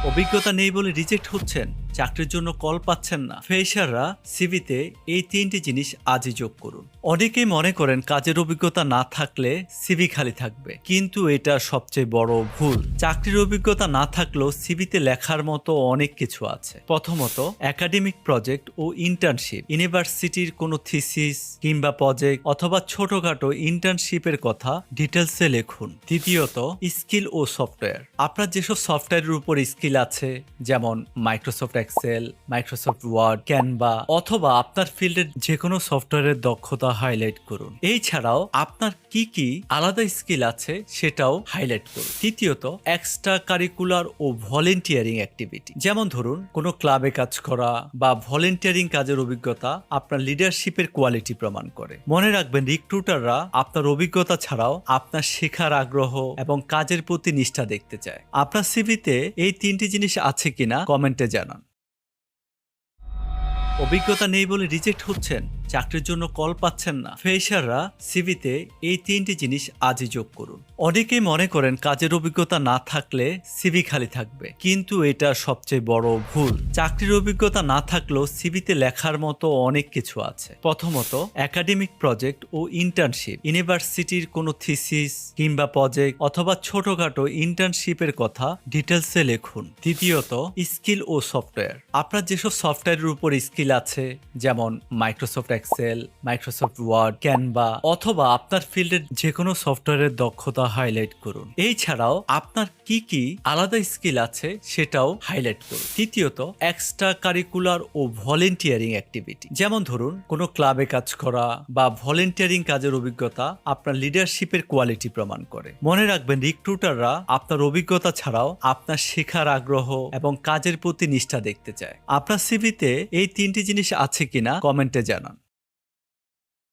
অভিজ্ঞতা নেই বলে রিজেক্ট হচ্ছেন, চাকরির জন্য কল পাচ্ছেন না। ফ্রেশাররা সিভিতে এই তিনটি জিনিস আজই যোগ করুন। অনেকেই মনে করেন কাজের অভিজ্ঞতা না থাকলে সিভি খালি থাকবে, কিন্তু এটা সবচেয়ে বড় ভুল। চাকরির অভিজ্ঞতা না থাকলেও সিভিতে লেখার মতো অনেক কিছু আছে। প্রথমত, একাডেমিক প্রজেক্ট ও ইন্টার্নশিপ, ইউনিভার্সিটির কোনো থিসিস কিংবা প্রজেক্ট অথবা ছোটখাটো ইন্টার্নশিপের কথা ডিটেলসে লিখুন। দ্বিতীয়ত, স্কিল ও সফটওয়্যার। আপনার যেসব সফটওয়্যারের উপর স্কিল আছে, যেমন Microsoft Excel, Microsoft Word, Canva অথবা আপনার ফিল্ডের যে কোনো সফটওয়্যারের দক্ষতা হাইলাইট করুন। এছাড়াও আপনার কি কি আলাদা স্কিল আছে সেটাও হাইলাইট করুন। তৃতীয়ত, এক্সট্রা কারিকুলার ও ভলেন্টিয়ারিং অ্যাক্টিভিটি, যেমন ধরুন কোনো ক্লাবে কাজ করা বা ভলেন্টিয়ারিং কাজের অভিজ্ঞতা আপনার লিডারশিপের কোয়ালিটি প্রমাণ করে। মনে রাখবেন, রিক্রুটাররা আপনার অভিজ্ঞতা ছাড়াও আপনার শেখার আগ্রহ এবং কাজের প্রতি নিষ্ঠা দেখতে চায়। আপনার সিভিতে এই তিনটি জিনিস আছে কিনা কমেন্টে জানান। অভিজ্ঞতা নেই বলে রিজেক্ট হচ্ছেন, চাকরির জন্য কল পাচ্ছেন না। ফ্রেশাররা সিভিতে এই তিনটি জিনিস আজই যোগ করুন। অনেকেই মনে করেন কাজের অভিজ্ঞতা না থাকলে সিভি খালি থাকবে, কিন্তু এটা সবচেয়ে বড় ভুল। চাকরির অভিজ্ঞতা না থাকলেও সিভিতে লেখার মতো অনেক কিছু আছে। প্রথমত, একাডেমিক প্রজেক্ট ও ইন্টার্নশিপ, ইউনিভার্সিটির কোনো থিসিস কিংবা প্রজেক্ট অথবা ছোটখাটো ইন্টার্নশিপের কথা ডিটেলসে লিখুন। দ্বিতীয়ত, স্কিল ও সফটওয়্যার। আপনার যেসব সফটওয়্যারের উপর স্কিল আছে, যেমন Microsoft Excel, Microsoft Word, Canva অথবা আপনার ফিল্ডের যে কোনো সফটওয়্যারের দক্ষতা হাইলাইট করুন। এছাড়াও আপনার কি কি আলাদা স্কিল আছে সেটাও হাইলাইট করুন। তৃতীয়ত, এক্সট্রা কারিকুলার ও ভলেন্টিয়ারিং অ্যাক্টিভিটি, যেমন ধরুন কোনো ক্লাবে কাজ করা বা ভলেন্টিয়ারিং কাজের অভিজ্ঞতা আপনার লিডারশিপের কোয়ালিটি প্রমাণ করে। মনে রাখবেন, রিক্রুটাররা আপনার অভিজ্ঞতা ছাড়াও আপনার শেখার আগ্রহ এবং কাজের প্রতি নিষ্ঠা দেখতে চায়। আপনার সিভিতে এই তিনটি জিনিস আছে কিনা কমেন্টে জানান।